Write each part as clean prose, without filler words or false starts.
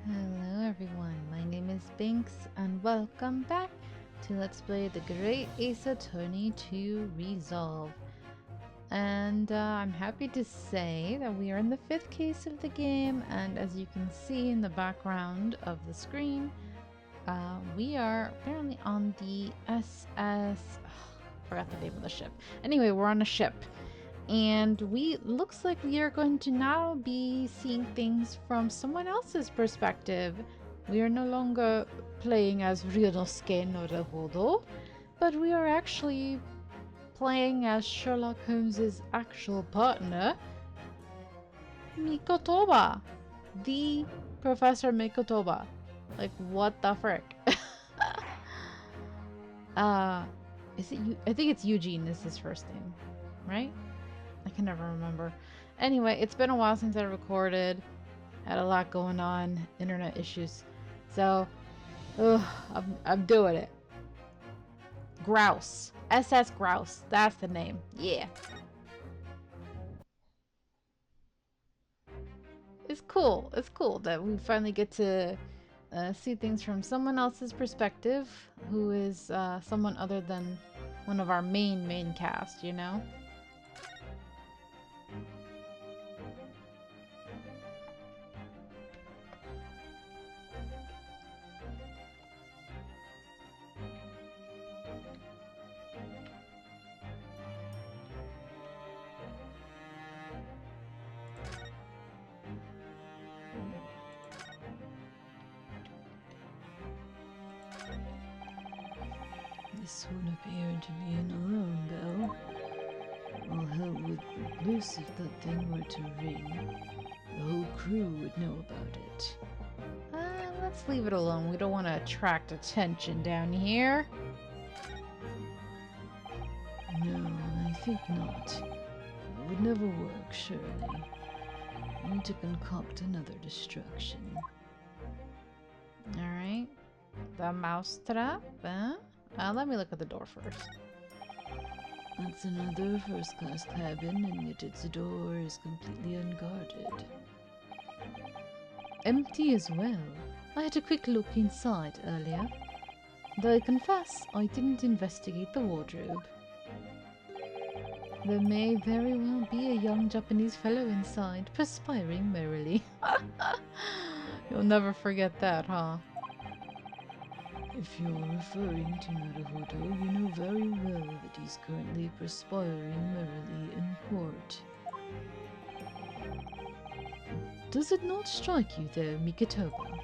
Hello everyone, my name is Binks and welcome back to Let's Play the Great Ace Attorney 2 Resolve. And I'm happy to say that we are in the 5th case of the game, and as you can see in the background of the screen, we are apparently on the SS... forgot the name of the ship. Anyway, we're on a ship. And looks like we are going to now be seeing things from someone else's perspective. We are no longer playing as Ryunosuke Norahodo, but we are actually playing as Sherlock Holmes's actual partner, Mikotoba. The Professor Mikotoba. Like, what the frick? Is it you? I think it's Eugene is his first name, right? I can never remember. Anyway, it's been a while since I recorded. Had a lot going on, internet issues. So, I'm doing it. Grouse. SS Grouse. That's the name. Yeah. It's cool. It's cool that we finally get to see things from someone else's perspective, who is someone other than one of our main cast, you know? This one appeared to be an alarm bell. All hell would break loose if that thing were to ring. The whole crew would know about it. Let's leave it alone. We don't want to attract attention down here. No, I think not. It would never work, surely. I need to concoct another distraction. Alright. The mousetrap, let me look at the door first. That's another first-class cabin, and yet its door is completely unguarded. Empty as well. I had a quick look inside earlier. Though I confess, I didn't investigate the wardrobe. There may very well be a young Japanese fellow inside, perspiring merrily. You'll never forget that, huh? If you're referring to Naruhodo, you know very well that he's currently perspiring merrily in port. Does it not strike you, though, Mikotoba?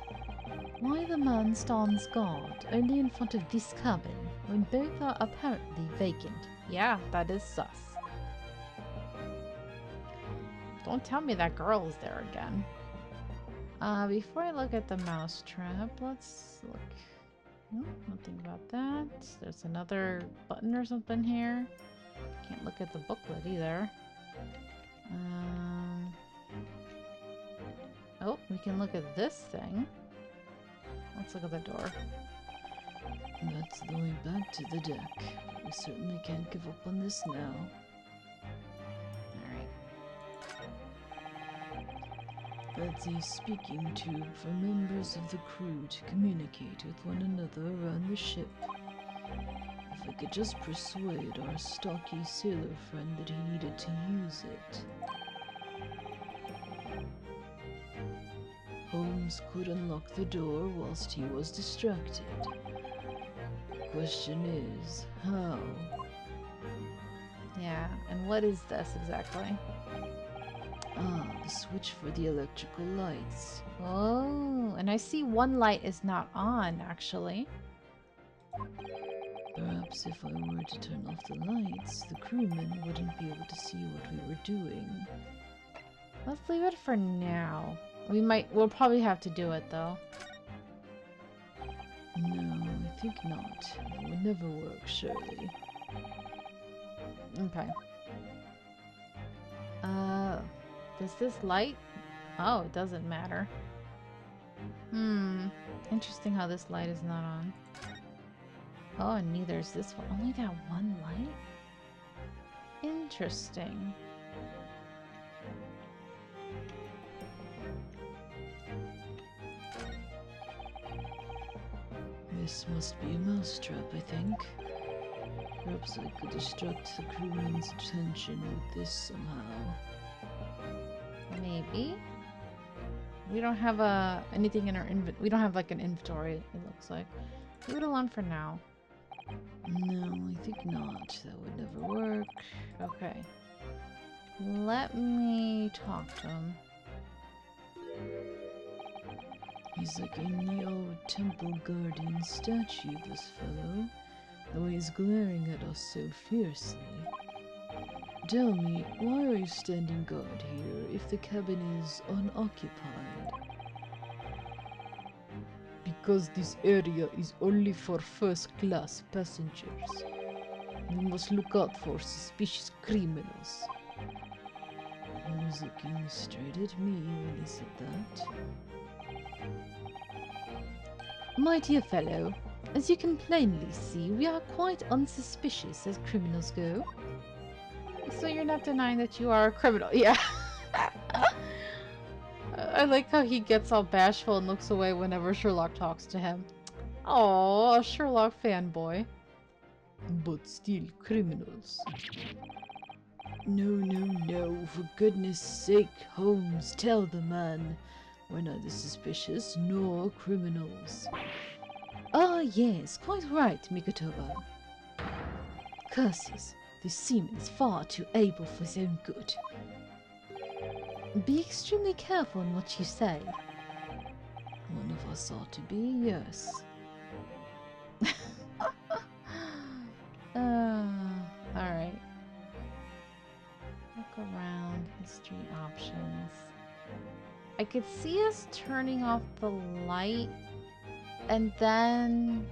Why the man stands guard only in front of this cabin when both are apparently vacant? Yeah, that is sus. Don't tell me that girl is there again. Before I look at the mousetrap, let's look. Nope, nothing about that. There's another button or something here. Can't look at the booklet either. Oh, we can look at this thing. Let's look at the door. That's the way back to the deck, but we certainly can't give up on this now. That's a speaking tube for members of the crew to communicate with one another around the ship. If I could just persuade our stocky sailor friend that he needed to use it. Holmes could unlock the door whilst he was distracted. The question is, how? Yeah, and what is this exactly? Ah, the switch for the electrical lights. Oh, and I see one light is not on, actually. Perhaps if I were to turn off the lights, the crewmen wouldn't be able to see what we were doing. Let's leave it for now. We'll probably have to do it, though. No, I think not. It would never work, surely. Okay. Does this light? Oh, it doesn't matter. Interesting how this light is not on. Oh, and neither is this one. Only that one light? Interesting. This must be a mousetrap, I think. Perhaps I could distract the crewman's attention with this somehow. Maybe. We don't have anything in our we don't have like an inventory, it looks like. Leave it alone for now. No, I think not. That would never work. Okay. Let me talk to him. He's like a neo-temple guardian statue, this fellow. Though he's glaring at us so fiercely. Tell me, why are you standing guard here if the cabin is unoccupied? Because this area is only for first-class passengers. You must look out for suspicious criminals. He was looking straight at me when he said that. My dear fellow, as you can plainly see, we are quite unsuspicious as criminals go. So you're not denying that you are a criminal, yeah. I like how he gets all bashful and looks away whenever Sherlock talks to him. Oh, a Sherlock fanboy. But still criminals. No, no, no, for goodness sake, Holmes, tell the man. We're neither suspicious nor criminals. Ah, yes, quite right, Mikotoba. Curses, this seaman is far too able for his own good. Be extremely careful in what you say. One of us ought to be, yes. Alright. Look around, history options. I could see us turning off the light and then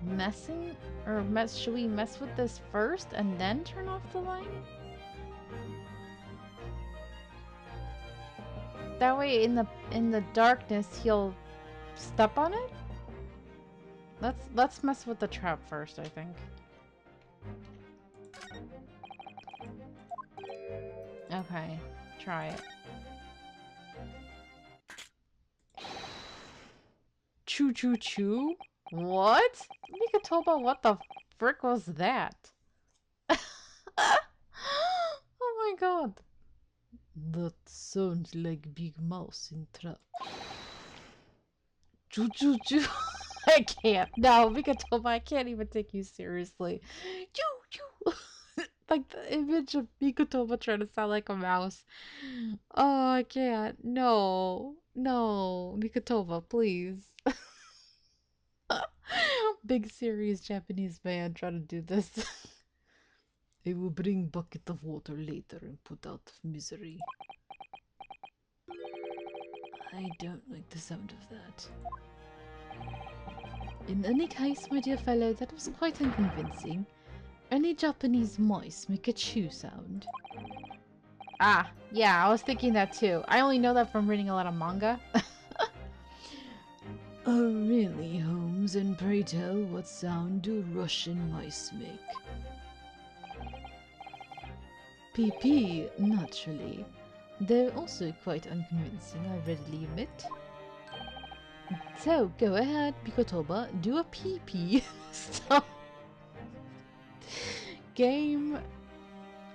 messing, or should we mess with this first and then turn off the light? That way in the darkness he'll step on it? Let's mess with the trap first, I think. Okay, try it. Choo choo choo? What? Mikotoba, what the frick was that? Oh my god. That sounds like Big Mouse in trap. Choo choo choo. I can't. No, Mikotoba, I can't even take you seriously. Choo choo. Like the image of Mikotoba trying to sound like a mouse. Oh, I can't. No. No. Mikotoba, please. Big serious Japanese man trying to do this. I will bring bucket of water later and put out misery. I don't like the sound of that. In any case, my dear fellow, that was quite unconvincing. Only Japanese mice make a chew sound. Ah, yeah, I was thinking that too. I only know that from reading a lot of manga. Oh, really, Holmes? And pray tell, what sound do Russian mice make? PP, naturally. They're also quite unconvincing, I readily admit. So, go ahead, Mikotoba, do a PP. Stop. Game.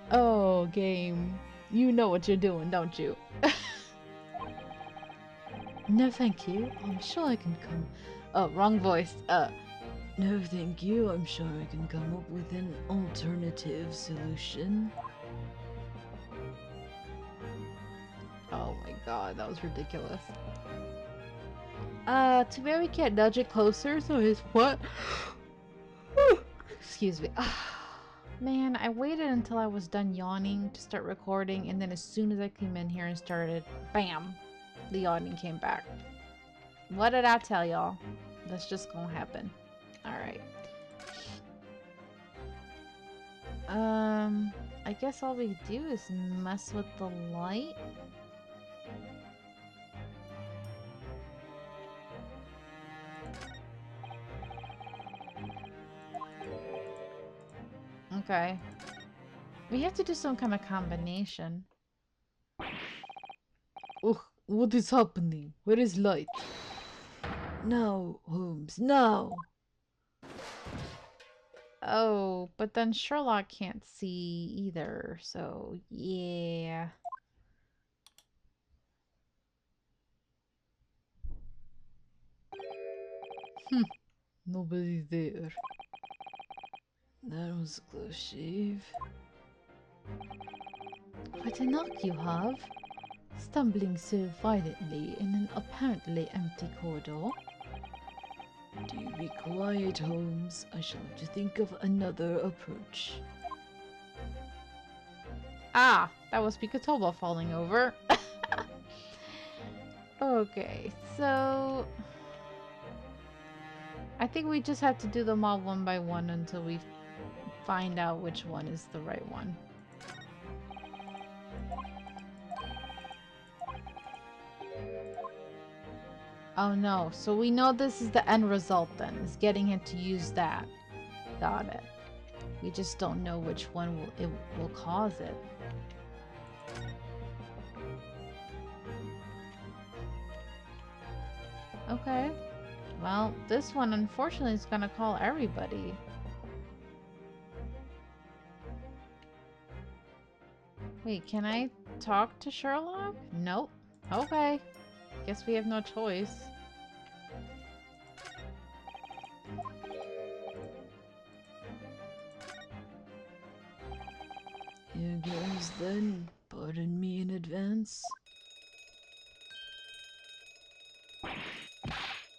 Oh, game. You know what you're doing, don't you? No, thank you. I'm sure I can come. Oh, wrong voice. No, thank you. I'm sure I can come up with an alternative solution. Oh my god, that was ridiculous. Too bad we can't nudge it closer, so his what? Excuse me. Man, I waited until I was done yawning to start recording, and then as soon as I came in here and started, bam, the yawning came back. What did I tell y'all? That's just gonna happen. Alright. I guess all we do is mess with the light. Okay. We have to do some kind of combination. Oh, what is happening? Where is light? Now, Holmes, now! Oh, but then Sherlock can't see either, so yeah. Nobody's there. That was a close shave. Quite a knock you have. Stumbling so violently in an apparently empty corridor. Do you be quiet, Holmes? I shall have to think of another approach. Ah, that was Picatoba falling over. Okay, so I think we just have to do them all one by one until we find out which one is the right one. Oh no, so we know this is the end result then, is getting him to use that. Got it. We just don't know which one will cause it. Okay. Well, this one unfortunately is gonna call everybody. Wait, can I talk to Sherlock? Nope. Okay. Guess we have no choice. Here goes then. Pardon me in advance.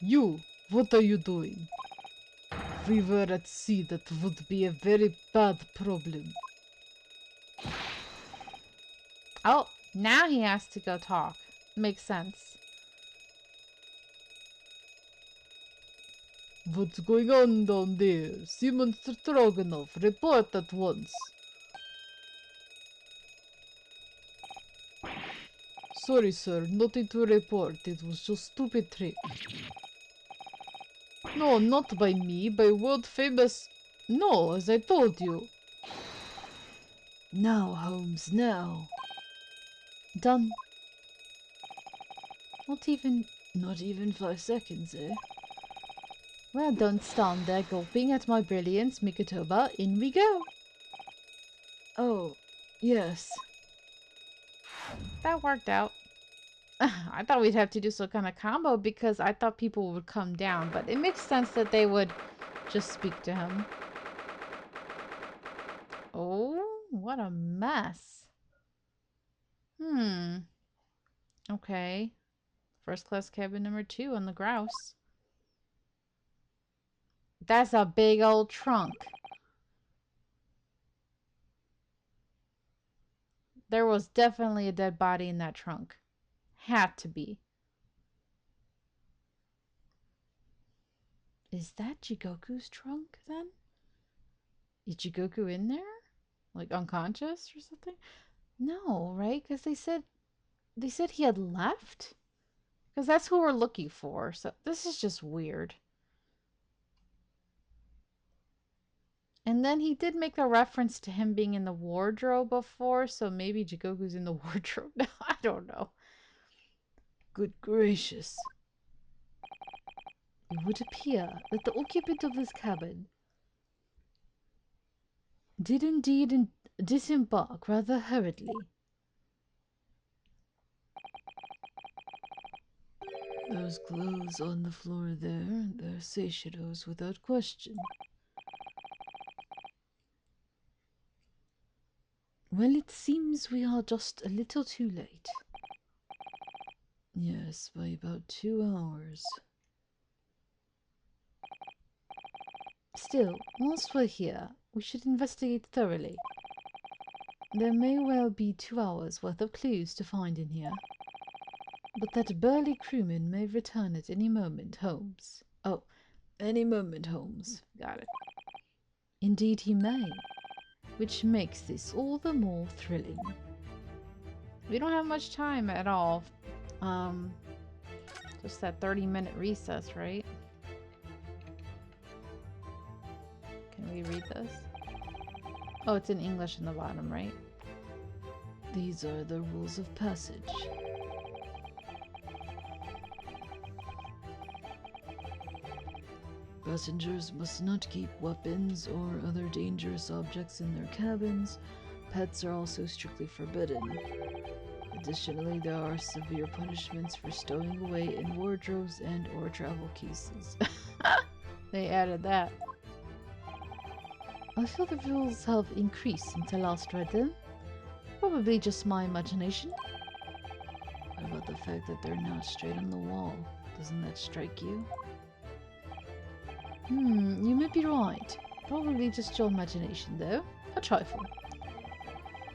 You! What are you doing? If we were at sea, that would be a very bad problem. Oh, now he has to go talk. Makes sense. What's going on down there? Simon Stroganoff, report at once. Sorry, sir, nothing to report. It was just stupid trick. No, not by me, by world famous... No, as I told you. Now, Holmes, now. Done. Not even... Not even 5 seconds, eh? Well, don't stand there gulping at my brilliance, Mikatoba. In we go. Oh, yes. That worked out. I thought we'd have to do some kind of combo because I thought people would come down, but it makes sense that they would just speak to him. Oh, what a mess. Okay. First class cabin number 2 on the Grouse. That's a big old trunk. There was definitely a dead body in that trunk. Had to be. Is that Jigoku's trunk then? Is Jigoku in there? Like unconscious or something? No, right? Because they said he had left? Because that's who we're looking for. So this is just weird. And then he did make a reference to him being in the wardrobe before, so maybe Jigoku's in the wardrobe now. I don't know. Good gracious. It would appear that the occupant of this cabin did indeed disembark rather hurriedly. Those clothes on the floor there, they're Seishiro's without question. Well, it seems we are just a little too late. Yes, by about 2 hours. Still, whilst we're here, we should investigate thoroughly. There may well be 2 hours worth of clues to find in here. But that burly crewman may return at any moment, Holmes. Oh, any moment, Holmes. Got it. Indeed he may, which makes this all the more thrilling. We don't have much time at all. Just that 30-minute recess, right? Can we read this? Oh, it's in English in the bottom, right? These are the rules of passage. Passengers must not keep weapons or other dangerous objects in their cabins. Pets are also strictly forbidden. Additionally, there are severe punishments for stowing away in wardrobes and or travel cases. They added that. I feel the rules have increased since I last read them. Probably just my imagination. What about the fact that they're not straight on the wall? Doesn't that strike you? You may be right. Probably just your imagination, though. A trifle.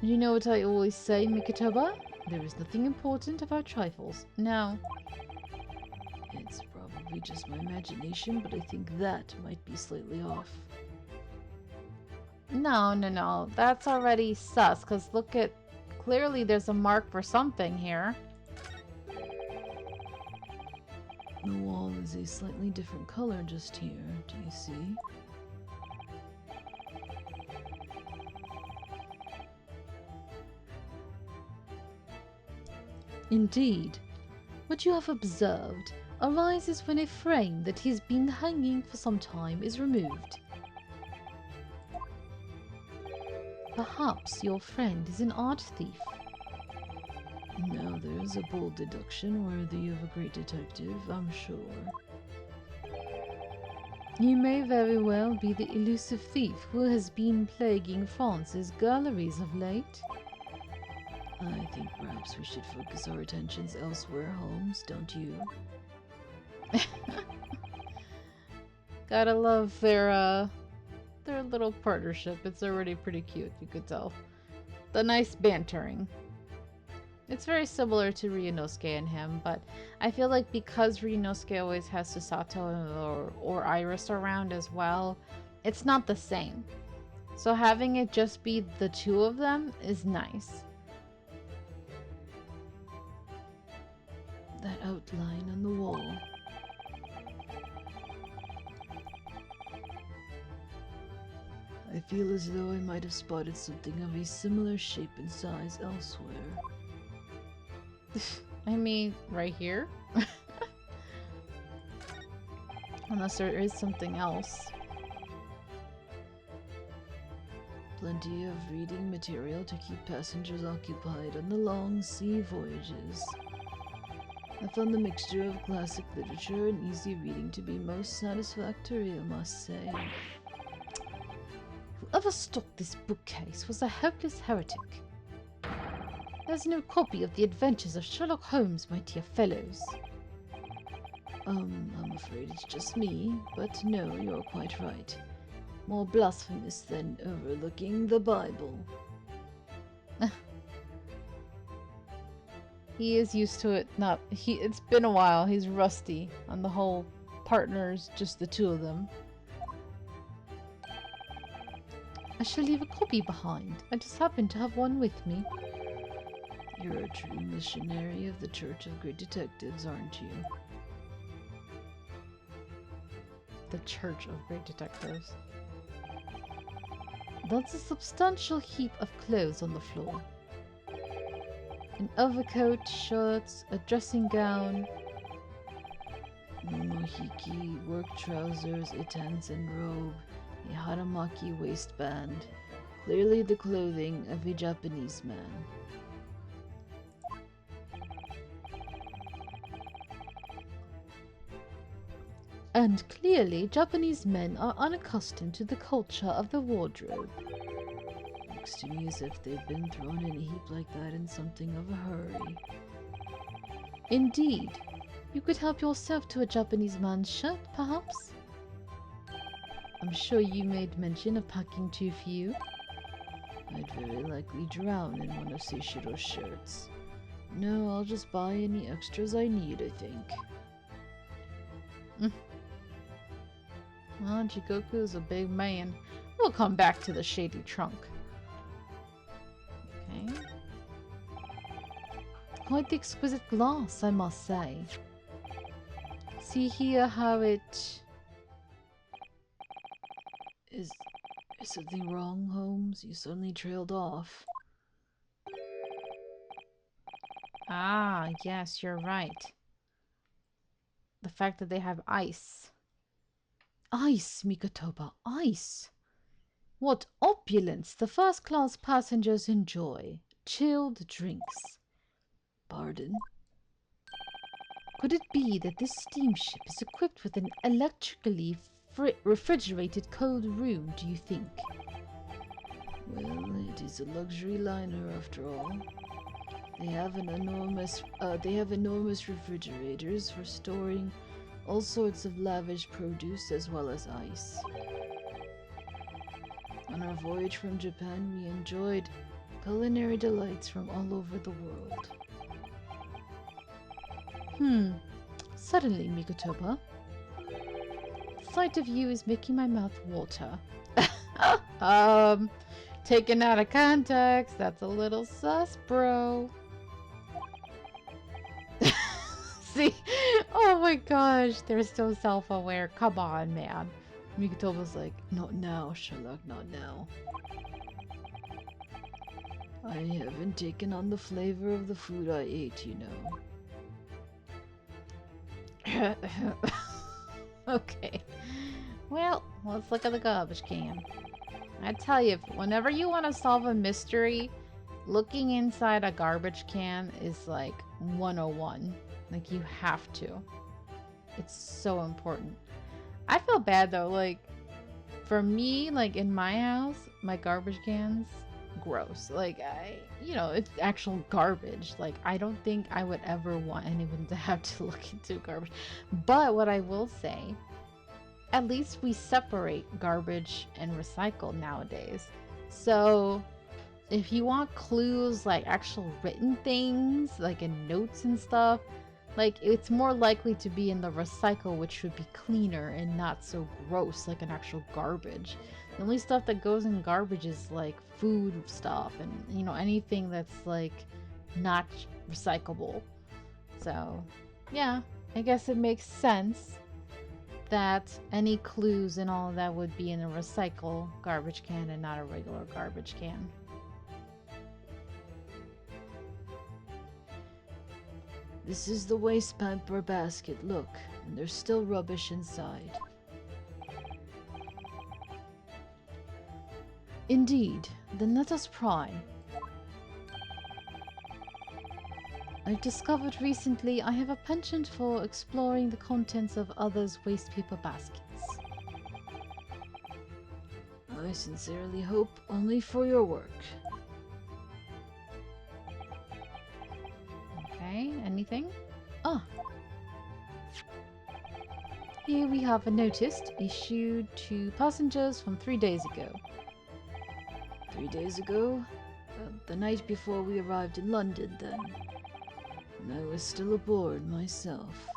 You know what I always say, Mikitoba? There is nothing important about trifles. No. It's probably just my imagination, but I think that might be slightly off. No. That's already sus, because look at... Clearly there's a mark for something here. The wall is a slightly different color just here. Do you see? Indeed. What you have observed arises when a frame that has been hanging for some time is removed. Perhaps your friend is an art thief. Now there's a bold deduction worthy of a great detective, I'm sure. You may very well be the elusive thief who has been plaguing France's galleries of late. I think perhaps we should focus our attentions elsewhere, Holmes, don't you? Gotta love their little partnership. It's already pretty cute, you could tell. The nice bantering. It's very similar to Ryunosuke and him, but I feel like because Ryunosuke always has Susato or Iris around as well, it's not the same. So having it just be the two of them is nice. That outline on the wall. I feel as though I might have spotted something of a similar shape and size elsewhere. I mean, right here? Unless there is something else. Plenty of reading material to keep passengers occupied on the long sea voyages. I found the mixture of classic literature and easy reading to be most satisfactory, I must say. Whoever stocked this bookcase was a hopeless heretic. There's no copy of the adventures of Sherlock Holmes, my dear fellows. I'm afraid it's just me, but no, you're quite right. More blasphemous than overlooking the Bible. He is used to it. It's been a while. He's rusty on the whole partners, just the two of them. I shall leave a copy behind. I just happen to have one with me. You're a true missionary of the Church of Great Detectives, aren't you? The Church of Great Detectives. That's a substantial heap of clothes on the floor. An overcoat, shirts, a dressing gown. Momohiki, work trousers, a Tansen robe, a haramaki waistband. Clearly the clothing of a Japanese man. And clearly, Japanese men are unaccustomed to the culture of the wardrobe. Looks to me as if they've been thrown in a heap like that in something of a hurry. Indeed. You could help yourself to a Japanese man's shirt, perhaps? I'm sure you made mention of packing too few. I'd very likely drown in one of Seishiro's shirts. No, I'll just buy any extras I need, I think. Well, Jikoku's a big man. We'll come back to the shady trunk. Okay. Quite the exquisite glass, I must say. See here how it... Is something wrong, Holmes? You suddenly trailed off. Ah, yes, you're right. The fact that they have ice. Ice, Mikotoba, ice! What opulence the first-class passengers enjoy. Chilled drinks. Pardon? Could it be that this steamship is equipped with an electrically refrigerated cold room, do you think? Well, it is a luxury liner after all. They have enormous refrigerators for storing all sorts of lavish produce as well as ice. On our voyage from Japan, we enjoyed culinary delights from all over the world. Suddenly, Mikotoba. The sight of you is making my mouth water. Taken out of context, that's a little sus, bro. See? Oh my gosh, they're so self-aware. Come on, man. Mikotoba's like, not now, Sherlock, not now. I haven't taken on the flavor of the food I ate, you know. Okay. Well, let's look at the garbage can. I tell you, whenever you want to solve a mystery, looking inside a garbage can is like 101. Like, you have to. It's so important. I feel bad though, like, for me, like, in my house, my garbage cans, gross. Like, it's actual garbage. Like, I don't think I would ever want anyone to have to look into garbage. But what I will say, at least we separate garbage and recycle nowadays. So if you want clues, like actual written things, like in notes and stuff, like, it's more likely to be in the recycle, which would be cleaner and not so gross like an actual garbage. The only stuff that goes in garbage is like food stuff and, anything that's like not recyclable. So, yeah, I guess it makes sense that any clues and all of that would be in a recycle garbage can and not a regular garbage can. This is the waste paper basket, look, and there's still rubbish inside. Indeed, then let us pry. I've discovered recently I have a penchant for exploring the contents of others' waste paper baskets. I sincerely hope only for your work. Okay, anything? Ah! Here we have a notice issued to passengers from 3 days ago. 3 days ago? The night before we arrived in London, then. And I was still aboard myself.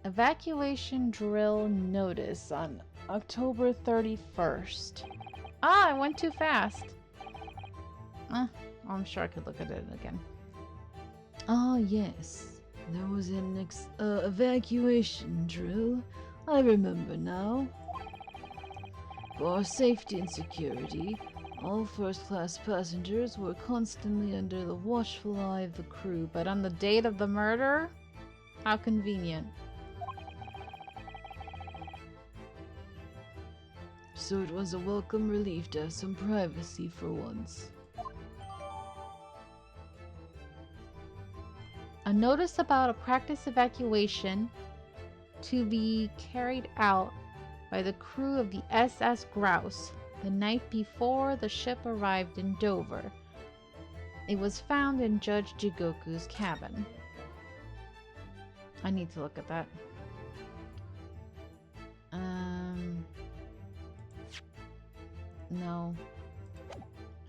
Evacuation drill notice on October 31st. Ah, I went too fast. I'm sure I could look at it again. Ah, yes. There was an evacuation drill. I remember now. For our safety and security, all first-class passengers were constantly under the watchful eye of the crew. But on the date of the murder? How convenient. So it was a welcome relief to have some privacy for once. A notice about a practice evacuation to be carried out by the crew of the SS Grouse the night before the ship arrived in Dover. It was found in Judge Jigoku's cabin. I need to look at that. No.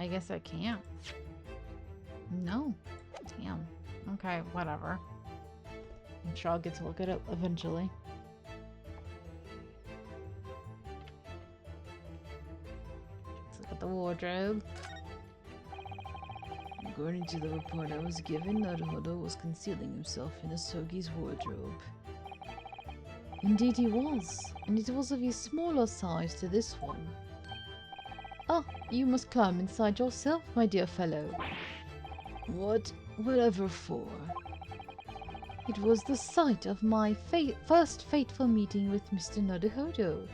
I guess I can't. No. Damn. Okay, whatever. I'm sure I'll get to look at it eventually. Let's look at the wardrobe. According to the report I was given, Naruhodo was concealing himself in Asogi's wardrobe. Indeed he was, and it was of a smaller size to this one. Ah, you must climb inside yourself, my dear fellow. Whatever for? It was the site of my first fateful meeting with Mr. Naruhodo.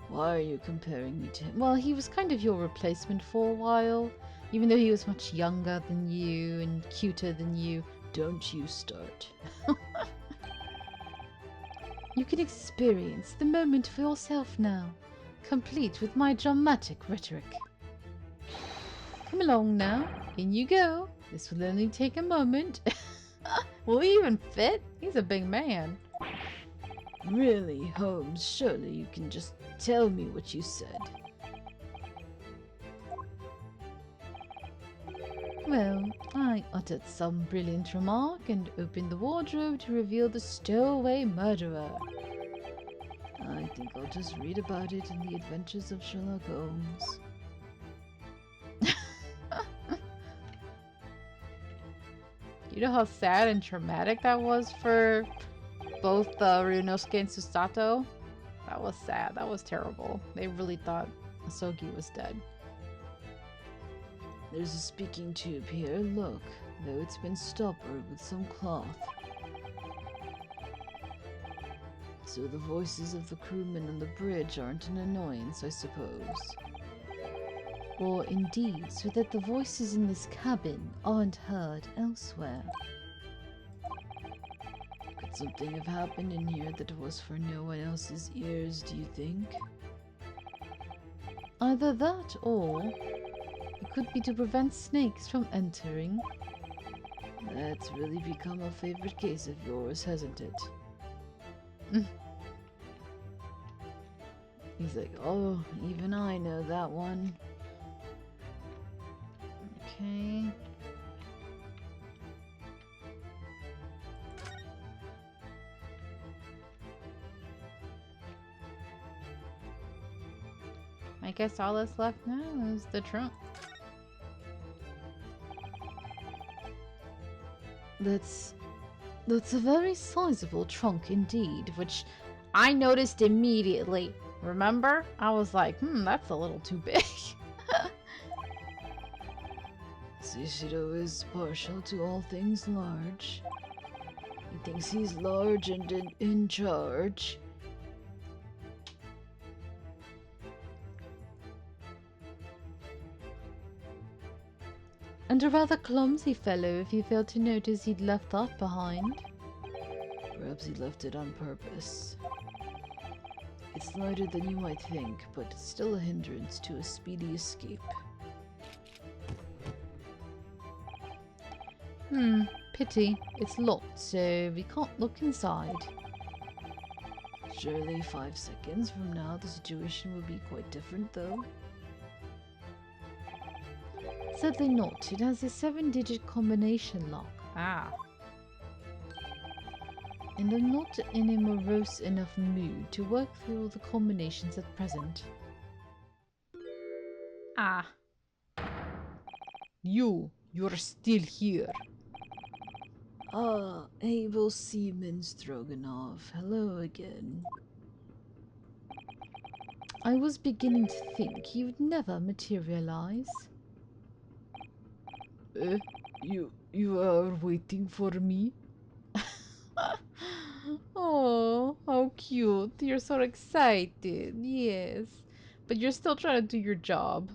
Why are you comparing me to him? Well, he was kind of your replacement for a while, even though he was much younger than you and cuter than you. Don't you start. You can experience the moment for yourself now, complete with my dramatic rhetoric. Come along now, in you go. This will only take a moment. Will he even fit? He's a big man. Really, Holmes, surely you can just tell me what you said. Well, I uttered some brilliant remark and opened the wardrobe to reveal the stowaway murderer. I think I'll just read about it in the Adventures of Sherlock Holmes. You know how sad and traumatic that was for both Ryunosuke and Susato? That was sad. That was terrible. They really thought Asogi was dead. There's a speaking tube here, look, though it's been stoppered with some cloth. So the voices of the crewmen on the bridge aren't an annoyance, I suppose. Or indeed, so that the voices in this cabin aren't heard elsewhere. Could something have happened in here that was for no one else's ears, do you think? Either that or it could be to prevent snakes from entering. That's really become a favorite case of yours, hasn't it? He's like, oh, even I know that one. Okay. I guess all that's left now is the trunk. That's a very sizable trunk indeed, which I noticed immediately. Remember? I was like, that's a little too big. Sushiro is partial to all things large. He thinks he's large and in charge. And a rather clumsy fellow if you failed to notice he'd left that behind. Perhaps he left it on purpose. It's lighter than you might think, but it's still a hindrance to a speedy escape. Pity. It's locked, so we can't look inside. Surely 5 seconds from now the situation will be quite different, though. Sadly not. It has a 7-digit combination lock. Ah. And I'm not in a morose enough mood to work through all the combinations at present. Ah. You're still here. Ah, Abel Seaman Stroganoff. Hello again. I was beginning to think you'd never materialize. You are waiting for me? Oh, how cute. You're so excited. Yes. But you're still trying to do your job.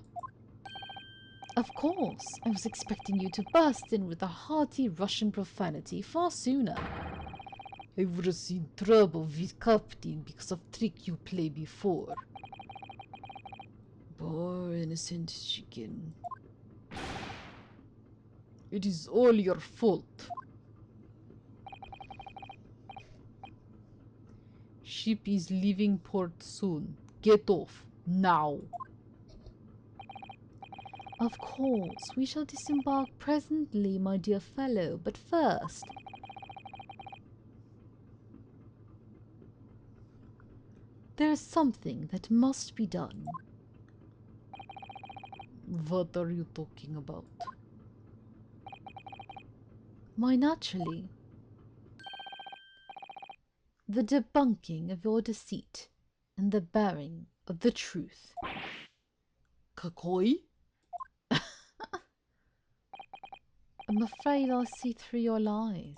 Of course. I was expecting you to burst in with a hearty Russian profanity far sooner. I would have seen trouble with Captain because of trick you played before. Poor innocent chicken. It is all your fault. Ship is leaving port soon. Get off now. Of course, we shall disembark presently, my dear fellow, but first... There's something that must be done. What are you talking about? Why, naturally. The debunking of your deceit and the bearing of the truth. Kakoi? I'm afraid I see through your lies.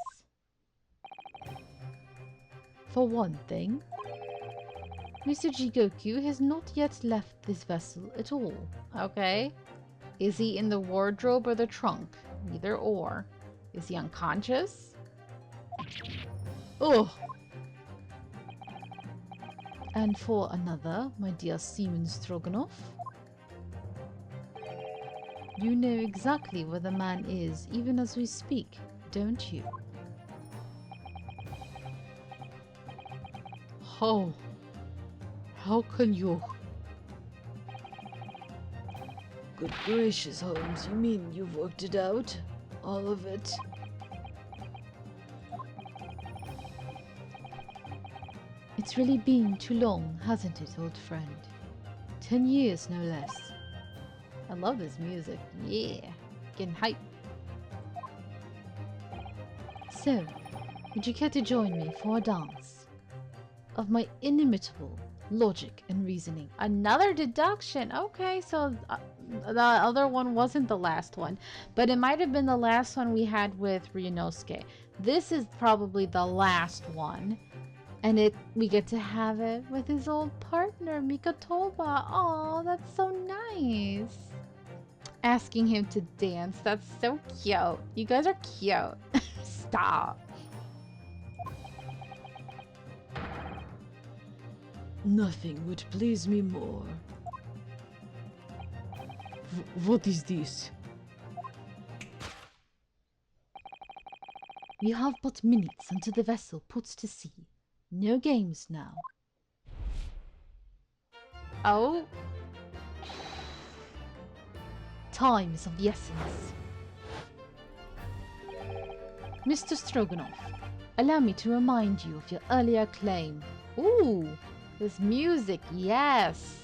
For one thing, Mr. Jigoku has not yet left this vessel at all. Okay? Is he in the wardrobe or the trunk? Either or. Is he unconscious? Ugh! And for another, my dear Seaman Stroganoff, you know exactly where the man is, even as we speak, don't you? How can you? Good gracious, Holmes, you mean you've worked it out? All of it? It's really been too long, hasn't it, old friend? 10 years, no less. I love this music. Yeah, getting hype. So, would you care to join me for a dance? Of my inimitable logic and reasoning. Another deduction! Okay, so the other one wasn't the last one. But it might have been the last one we had with Ryunosuke. This is probably the last one. And we get to have it with his old partner, Mikotoba. Oh, that's so nice. Asking him to dance. That's so cute. You guys are cute. Stop. Nothing would please me more. What is this? We have but minutes until the vessel puts to sea. No games now. Oh. Time is of the essence. Mr. Stroganoff, allow me to remind you of your earlier claim. Ooh, this music, yes!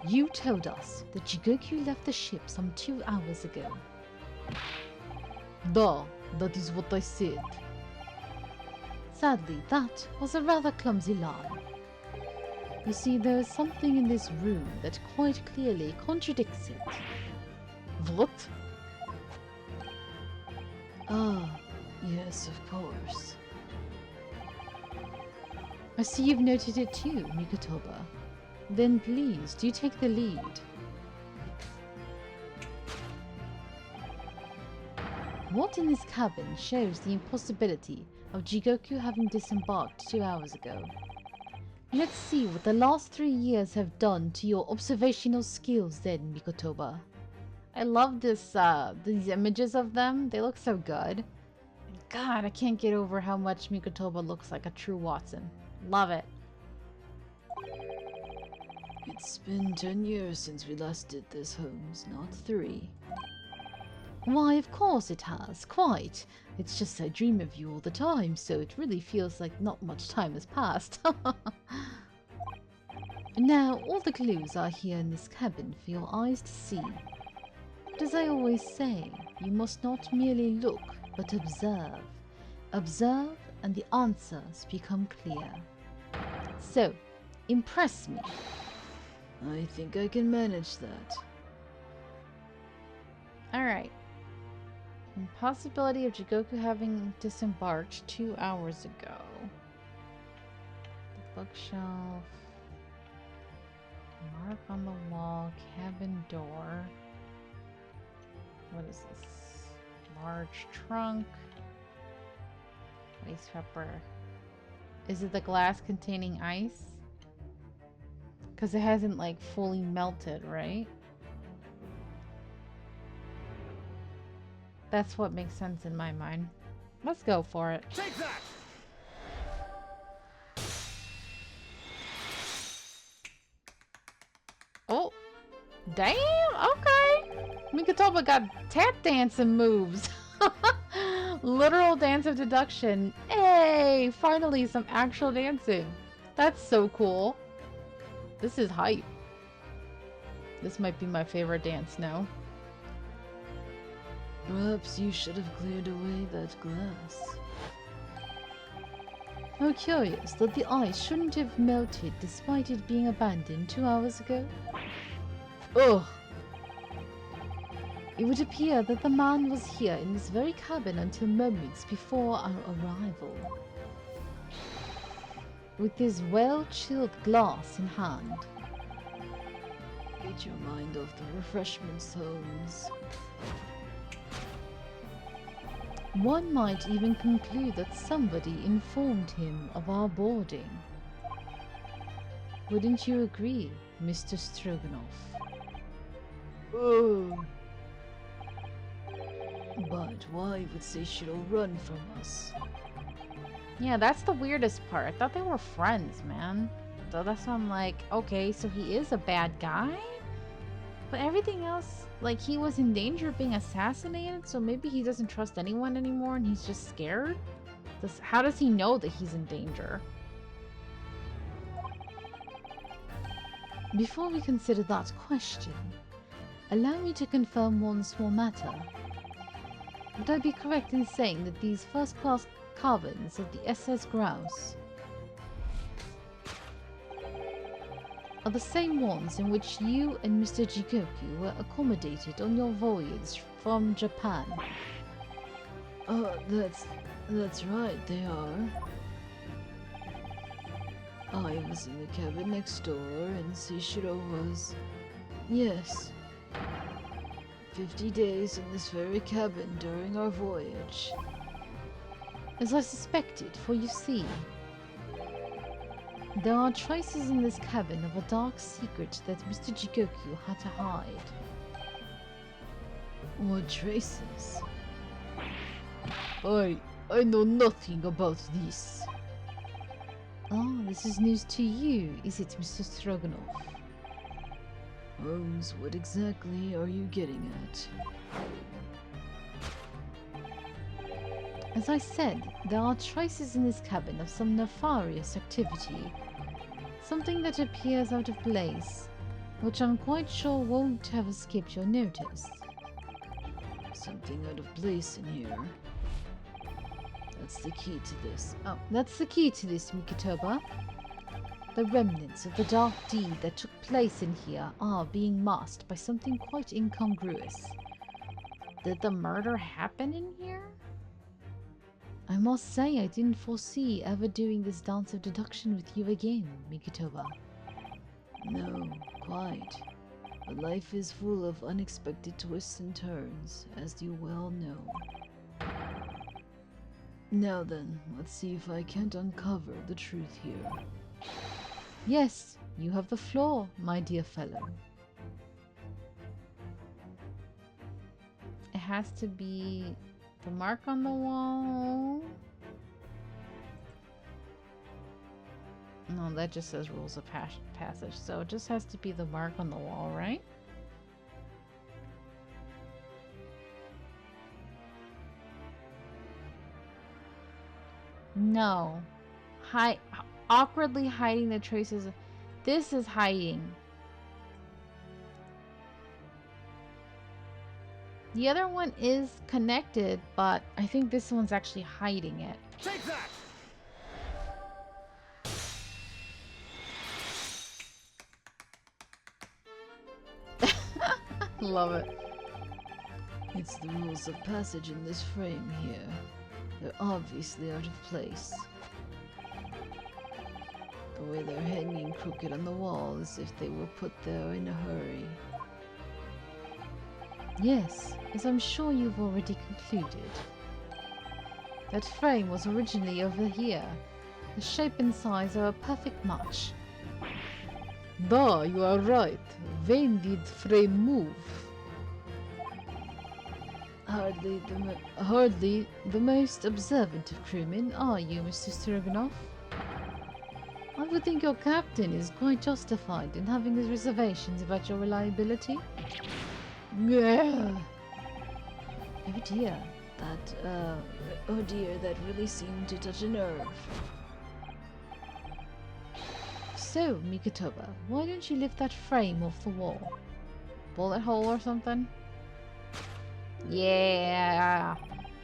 You told us that Jigoku left the ship some 2 hours ago. That is what I said. Sadly, that was a rather clumsy lie. You see, there is something in this room that quite clearly contradicts it. What? Ah, yes, of course. I see you've noted it too, Mikotoba. Then please, do take the lead. What in this cabin shows the impossibility of Jigoku having disembarked 2 hours ago? Let's see what the last 3 years have done to your observational skills then, Mikotoba. I love these images of them. They look so good. God, I can't get over how much Mikotoba looks like a true Watson. Love it. It's been 10 years since we last did this, Holmes, not 3. Why, of course it has, quite. It's just I dream of you all the time, so it really feels like not much time has passed. Now, all the clues are here in this cabin for your eyes to see. But as I always say, you must not merely look, but observe. Observe, and the answers become clear. So, impress me. I think I can manage that. Alright. Possibility of Jigoku having disembarked 2 hours ago. The bookshelf. Mark on the wall. Cabin door. What is this? Large trunk. Waste pepper. Is it the glass containing ice? Because it hasn't like fully melted, right? That's what makes sense in my mind. Let's go for it. Take that! Oh, damn, okay. Mikotoba got tap dancing moves. Literal dance of deduction. Hey, finally some actual dancing. That's so cool. This is hype. This might be my favorite dance now. Perhaps you should have cleared away that glass. How curious that the ice shouldn't have melted despite it being abandoned 2 hours ago. Ugh! It would appear that the man was here in this very cabin until moments before our arrival. with his well-chilled glass in hand. Get your mind off the refreshments, Holmes. One might even conclude that somebody informed him of our boarding. Wouldn't you agree, Mr. Stroganoff? Oh. But why would Seishiro run from us? Yeah, that's the weirdest part. I thought they were friends, man. So that's why I'm like, okay, so he is a bad guy? But everything else, like he was in danger of being assassinated, so maybe he doesn't trust anyone anymore and he's just scared? How does he know that he's in danger? Before we consider that question, allow me to confirm one small matter. Would I be correct in saying that these first-class cabins of the SS Grouse are the same ones in which you and Mr. Jigoku were accommodated on your voyage from Japan? That's right, they are. I was in the cabin next door, and Seishiro was... Yes. 50 days in this very cabin during our voyage. As I suspected, for you see, there are traces in this cabin of a dark secret that Mr. Jigoku had to hide. What traces? I know nothing about this. Oh, this is news to you, is it, Mr. Stroganoff? Holmes, what exactly are you getting at? As I said, there are traces in this cabin of some nefarious activity. Something that appears out of place, which I'm quite sure won't have escaped your notice. Something out of place in here. That's the key to this. Oh, that's the key to this, Mikitoba. The remnants of the dark deed that took place in here are being masked by something quite incongruous. Did the murder happen in here? I must say I didn't foresee ever doing this dance of deduction with you again, Mikitoba. No, quite. But life is full of unexpected twists and turns, as you well know. Now then, let's see if I can't uncover the truth here. Yes, you have the floor, my dear fellow. It has to be the mark on the wall. No, that just says rules of passage, so it just has to be the mark on the wall, right? No. Awkwardly hiding the traces. This is hiding. The other one is connected, but I think this one's actually hiding it. Take that! Love it. It's the rules of passage in this frame here. They're obviously out of place. The way they're hanging crooked on the wall as if they were put there in a hurry. Yes, as I'm sure you've already concluded. That frame was originally over here. The shape and size are a perfect match. Bah, you are right. When did frame move? Hardly the most observant of crewmen, are you, Mr. Stroganoff? I would think your captain is quite justified in having his reservations about your reliability. Yeah. Oh dear, that really seemed to touch a nerve. So, Mikitoba, why don't you lift that frame off the wall? Bullet hole or something? Yeah,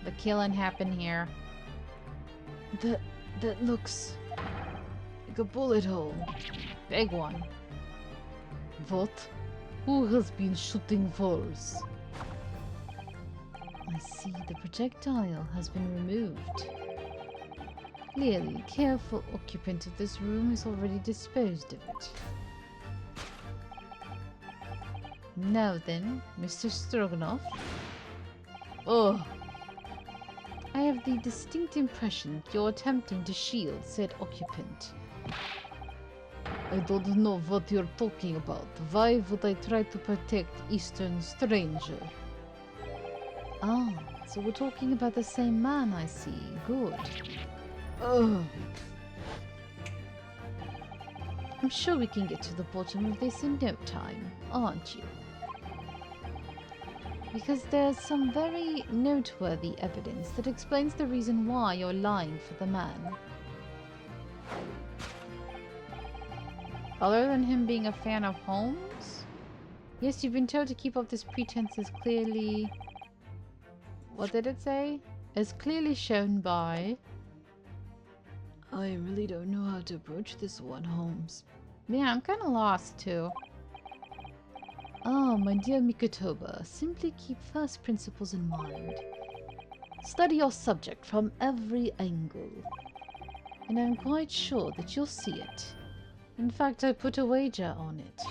the killing happened here. That looks like a bullet hole. Big one. What? Who has been shooting walls? I see the projectile has been removed. Clearly, careful occupant of this room has already disposed of it. Now then, Mr. Stroganoff. Oh, I have the distinct impression you're attempting to shield said occupant. I don't know what you're talking about. Why would I try to protect Eastern stranger? Ah, so we're talking about the same man, I see. Good. Ugh. I'm sure we can get to the bottom of this in no time, aren't you? Because there's some very noteworthy evidence that explains the reason why you're lying for the man. Other than him being a fan of Holmes? Yes, you've been told to keep up this pretense as clearly... What did it say? As clearly shown by... I really don't know how to approach this one, Holmes. Yeah, I'm kind of lost too. Ah, my dear Mikotoba, simply keep first principles in mind. Study your subject from every angle. And I'm quite sure that you'll see it. In fact, I put a wager on it.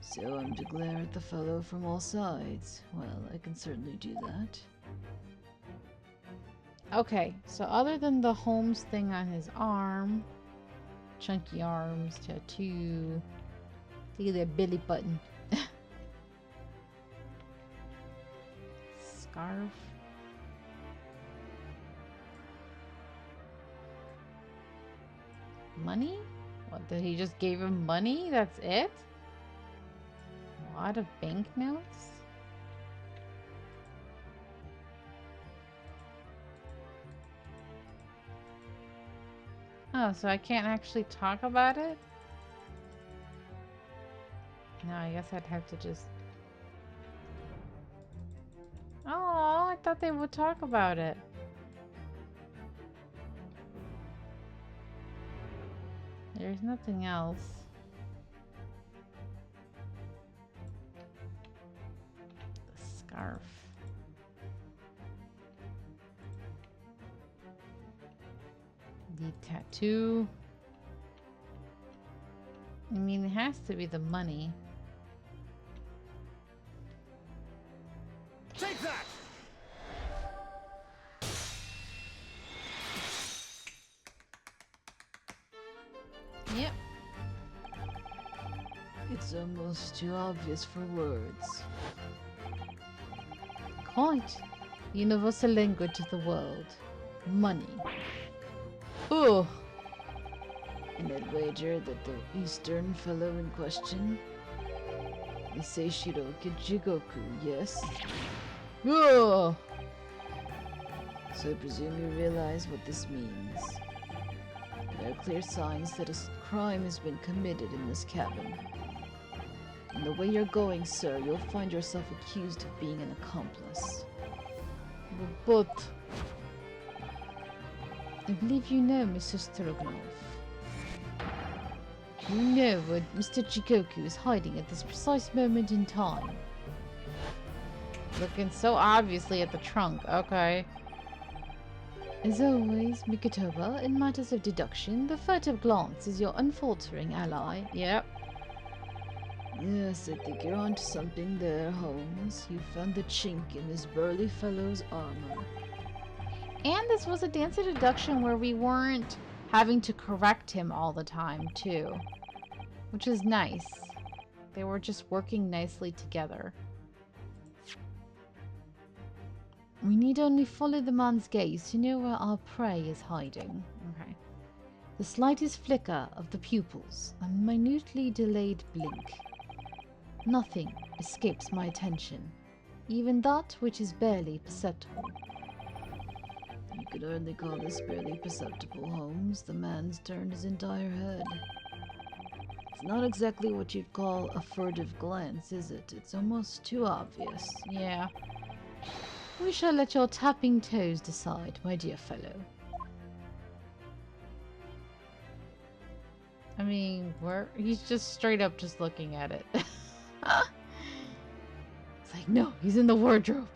So I'm to glare at the fellow from all sides. Well, I can certainly do that. Okay, so other than the Holmes thing on his arm, chunky arms, tattoo, look at that belly button. Scarf. Money? What, did he just gave him money? That's it? A lot of banknotes? Oh, so I can't actually talk about it? No, I guess I'd have to just... Oh, I thought they would talk about it. There's nothing else. The scarf. The tattoo. I mean, it has to be the money. Take that! Yep. It's almost too obvious for words. Quite. Universal language of the world. Money. Oh. And I'd wager that the Eastern fellow in question is Seishiro Kijigoku, yes? Oh. So I presume you realize what this means. There are clear signs that a crime has been committed in this cabin. And the way you're going, sir, you'll find yourself accused of being an accomplice. But... I believe you know, Mr. Stroganov. You know where Mr. Jigoku is hiding at this precise moment in time. Looking so obviously at the trunk, okay. As always, Mikotoba, in matters of deduction, the furtive glance is your unfaltering ally. Yep. Yes, I think you're onto something there, Holmes. You found the chink in this burly fellow's armor. And this was a dance of deduction where we weren't having to correct him all the time, too. Which is nice. They were just working nicely together. We need only follow the man's gaze to know where our prey is hiding. Okay. The slightest flicker of the pupils, a minutely delayed blink. Nothing escapes my attention, even that which is barely perceptible. You could hardly call this barely perceptible, Holmes. The man's turned his entire head. It's not exactly what you'd call a furtive glance, is it? It's almost too obvious. Yeah. We shall let your tapping toes decide, my dear fellow. I mean, he's just straight up just looking at it. It's like, no, he's in the wardrobe.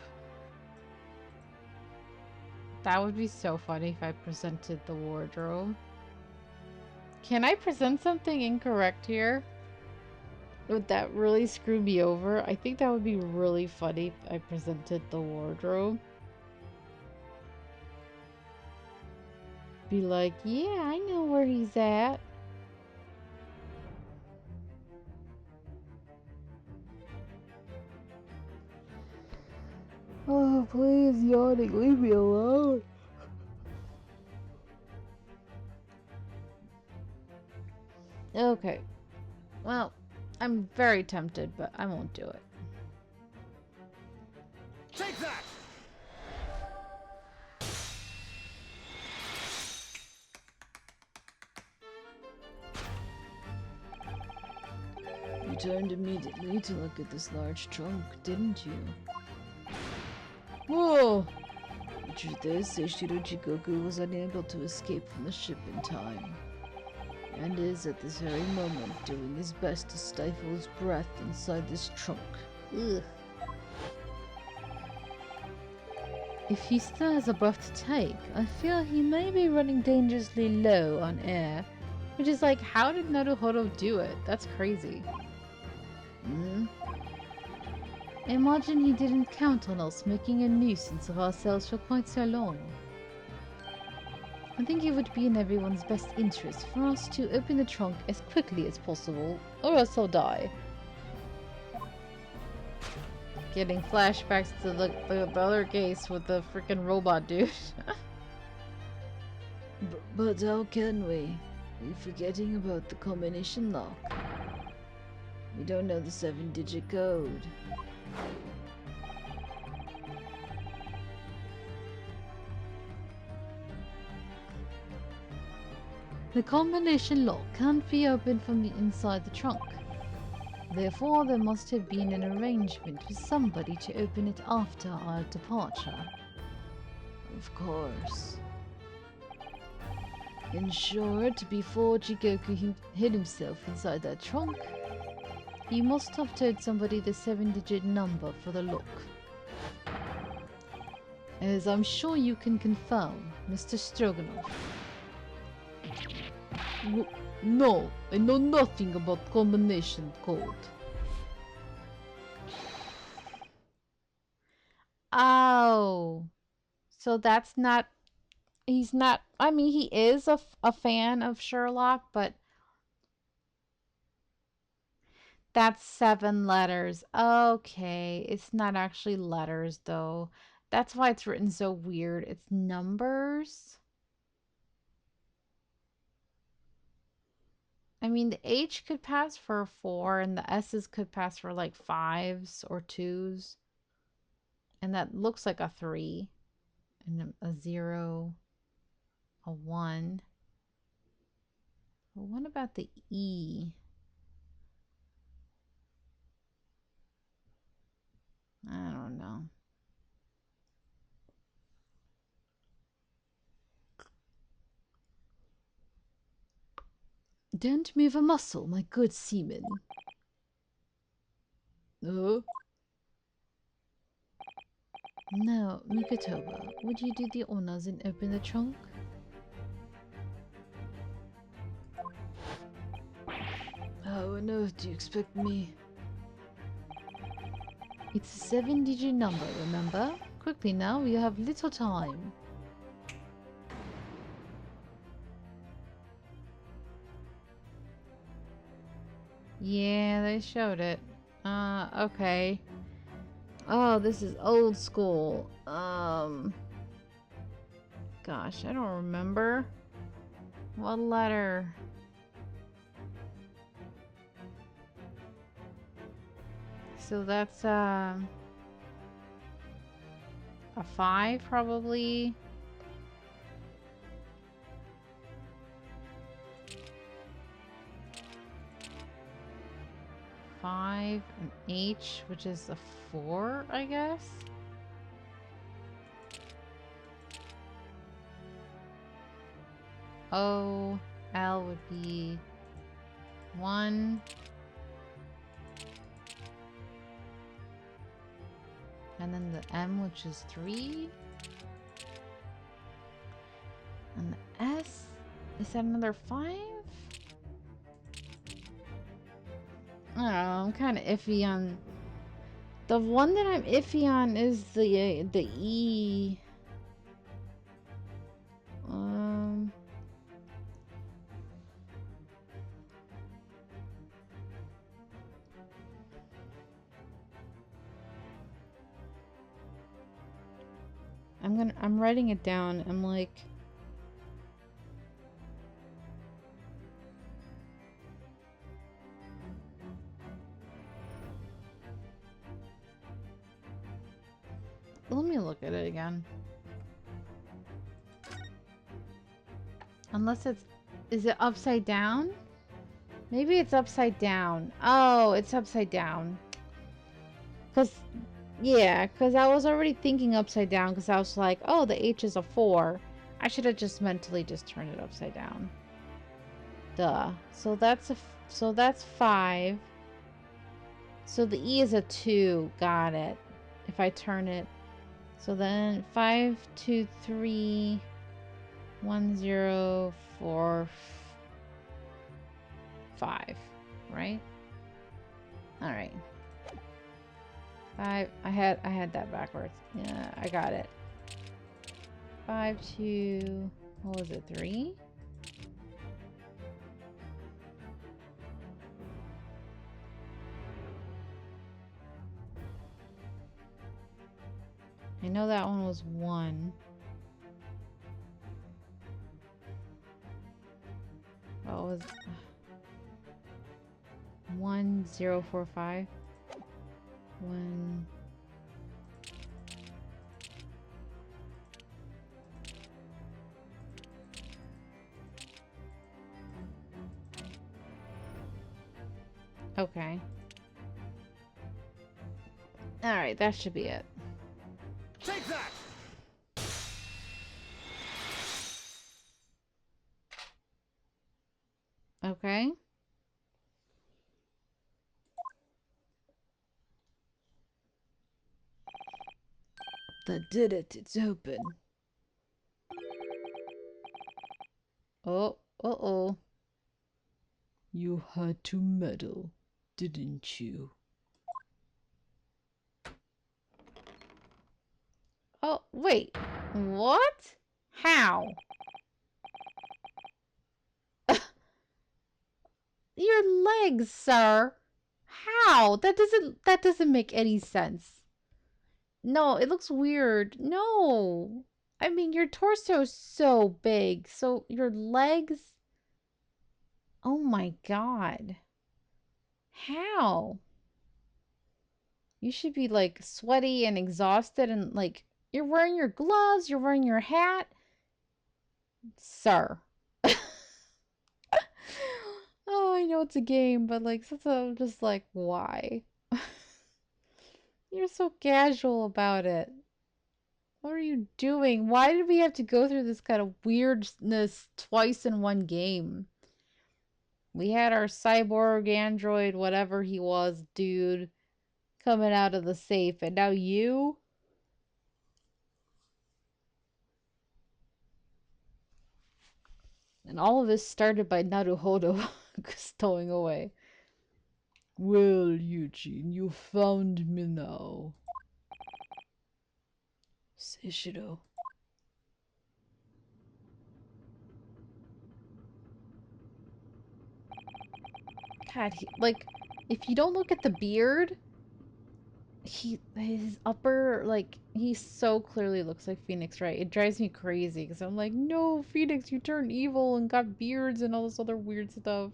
That would be so funny if I presented the wardrobe. Can I present something incorrect here? Would that really screw me over? I think that would be really funny if I presented the wardrobe. Be like, yeah, I know where he's at. Oh, please, yawning, leave me alone. Okay. Well, I'm very tempted, but I won't do it. Take that! You turned immediately to look at this large trunk, didn't you? Whoa! The truth is, Seishiro Jigoku was unable to escape from the ship in time, and is at this very moment doing his best to stifle his breath inside this trunk. Ugh. If he still has a breath to take, I feel he may be running dangerously low on air. Which is like, how did Naruhodo do it? That's crazy. Imagine he didn't count on us making a nuisance of ourselves for quite so long. I think it would be in everyone's best interest for us to open the trunk as quickly as possible, or else I'll die. Getting flashbacks to the other case with the freaking robot dude. But how can we? Are you forgetting about the combination lock? We don't know the 7-digit code. The combination lock can't be opened from the inside the trunk. Therefore, there must have been an arrangement with somebody to open it after our departure. Of course. In short, before Jigoku Hid himself inside that trunk, he must have told somebody the 7-digit number for the lock. As I'm sure you can confirm, Mr. Stroganoff. No, I know nothing about combination code. Oh, so that's not... He's not... I mean, he is a fan of Sherlock, but... That's 7 letters. Okay, it's not actually letters, though. That's why it's written so weird. It's numbers. I mean, the H could pass for a 4, and the S's could pass for like 5s or 2s. And that looks like a 3. And a 0. A 1. But what about the E? I don't know. Don't move a muscle, my good seaman. Oh? Now, Mikotoba, would you do the honors and open the trunk? How on earth do you expect me? It's a 7-digit number, remember? Quickly now, we have little time. Yeah, they showed it. Okay. Oh, this is old school. Gosh, I don't remember. What letter? So that's, a 5, probably. An H, which is a 4, I guess. O, L would be 1. And then the M, which is 3. Is that another 5? I don't know. I'm kind of iffy on... The one that I'm iffy on is the E. I'm writing it down. I'm like... Let me look at it again. Unless it's... Is it upside down? Maybe it's upside down. Oh, it's upside down. Yeah, because I was already thinking upside down because I was like, oh, the H is a 4. I should have just mentally just turned it upside down. Duh. So that's 5. So the E is a 2. Got it. If I turn it. So then 5, 2, 3, 1, 0, 4, 5. Right? Alright. 5. I had that backwards. Yeah, I got it. 5, 2. What was it? 3? I know that one was 1. What was 1, 0, 4, 5? 1. Okay. Alright, that should be it. Take that! Okay. That did it. It's open. Oh, uh-oh. You had to meddle, didn't you? Oh, wait. What? How? Your legs, sir. How? That doesn't make any sense. No, it looks weird. No. I mean, your torso is so big. So your legs... Oh my god. How? You should be like sweaty and exhausted and like you're wearing your gloves, you're wearing your hat. Sir. Oh, I know it's a game, but like I'm just like, why? You're so casual about it. What are you doing? Why did we have to go through this kind of weirdness twice in one game? We had our cyborg android, whatever he was, dude, coming out of the safe, and now you? And all of this started by Naruhodo stowing away. Well, Eugene, you found me now. Seishiro. God, like, if you don't look at the beard, his upper, like, he so clearly looks like Phoenix, right? It drives me crazy because I'm like, no, Phoenix, you turned evil and got beards and all this other weird stuff.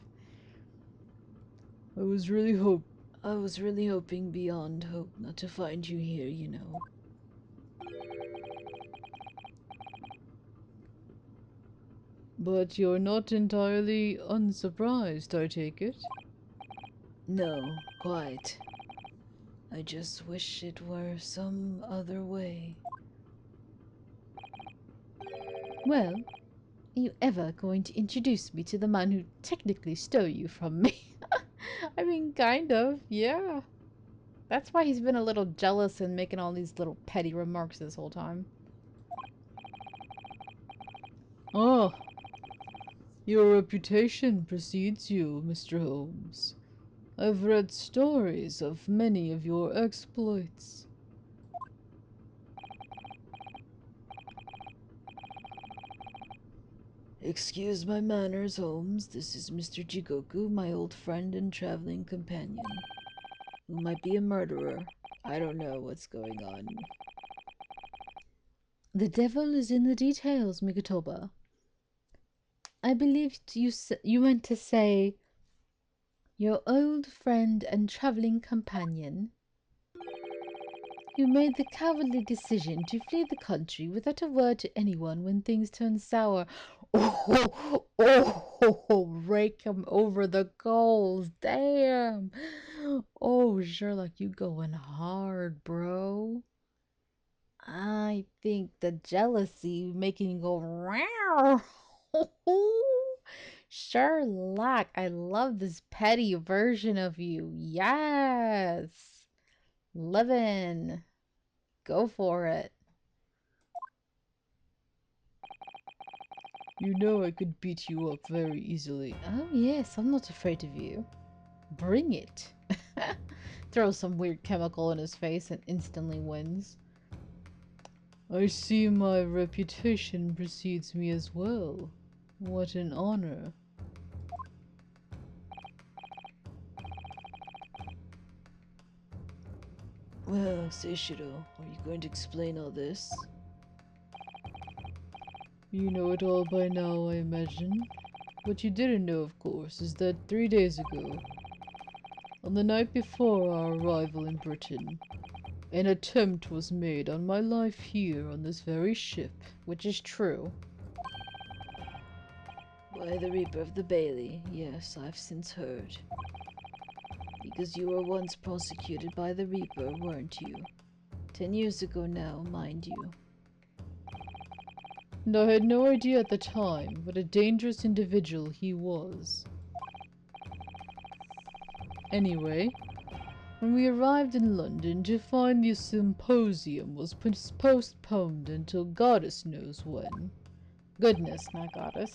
I was really hoping beyond hope not to find you here, you know. But you're not entirely unsurprised, I take it? No, quite. I just wish it were some other way. Well, are you ever going to introduce me to the man who technically stole you from me? I mean, kind of, yeah. That's why he's been a little jealous and making all these little petty remarks this whole time. Oh, Your reputation precedes you, Mr. Holmes. I've read stories of many of your exploits. Excuse my manners, Holmes. This is Mr. Jigoku, my old friend and traveling companion, who might be a murderer. I don't know what's going on. The devil is in the details, Mikotoba. I believed you meant to say your old friend and traveling companion who made the cowardly decision to flee the country without a word to anyone when things turned sour. Rake him over the coals. Damn. Oh, Sherlock, you going hard, bro. I think the jealousy making you go wow. Sherlock, I love this petty version of you. Yes. Livin'. Go for it. You know I could beat you up very easily. Oh, yes, I'm not afraid of you. Bring it. Throw some weird chemical in his face and instantly wins. I see my reputation precedes me as well. What an honor. Well, Seishiro, are you going to explain all this? You know it all by now, I imagine. What you didn't know, of course, is that 3 days ago, on the night before our arrival in Britain, an attempt was made on my life here on this very ship. Which is true. By the Reaper of the Bailey, yes, I've since heard. Because you were once prosecuted by the Reaper, weren't you? 10 years ago now, mind you. And I had no idea at the time what a dangerous individual he was. Anyway, when we arrived in London to find the symposium was postponed until goddess knows when. Goodness, not goddess.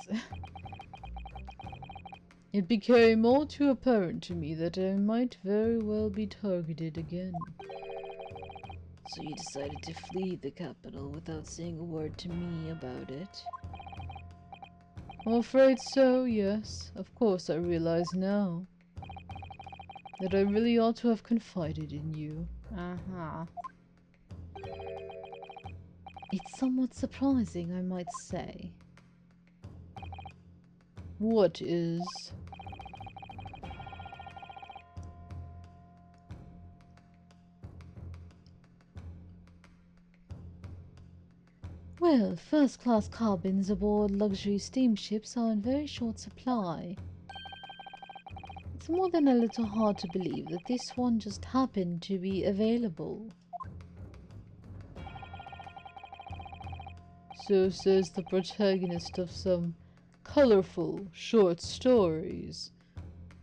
It became all too apparent to me that I might very well be targeted again. So you decided to flee the capital without saying a word to me about it? I'm afraid so, yes. Of course I realize now that I really ought to have confided in you. Uh-huh. It's somewhat surprising, I might say. What is? Well, first-class cabins aboard luxury steamships are in very short supply. It's more than a little hard to believe that this one just happened to be available. So says the protagonist of some colorful short stories.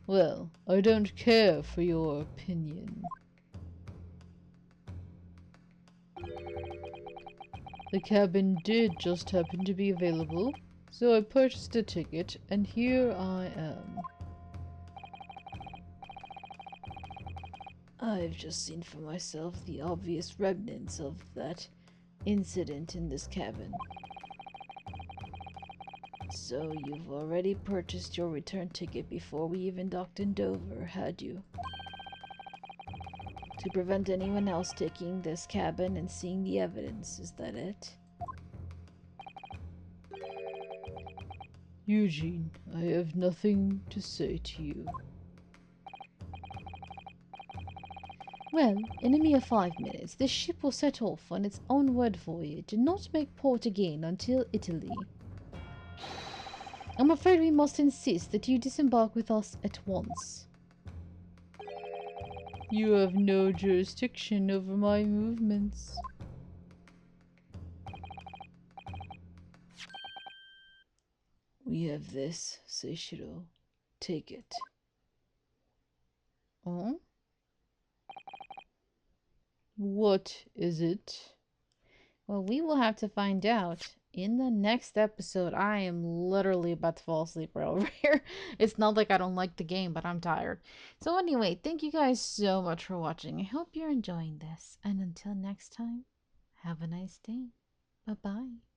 Well, I don't care for your opinion. The cabin did just happen to be available, so I purchased a ticket, and here I am. I've just seen for myself the obvious remnants of that incident in this cabin. So you've already purchased your return ticket before we even docked in Dover, had you? To prevent anyone else taking this cabin and seeing the evidence, is that it? Eugene, I have nothing to say to you. Well, in a mere 5 minutes, this ship will set off on its onward voyage and not make port again until Italy. I'm afraid we must insist that you disembark with us at once. You have no jurisdiction over my movements. We have this, Seishiro. Take it. Oh? What is it? Well, we will have to find out in the next episode. I am literally about to fall asleep right over here. It's not like I don't like the game, but I'm tired. So, anyway, thank you guys so much for watching. I hope you're enjoying this. And until next time, have a nice day. Bye bye.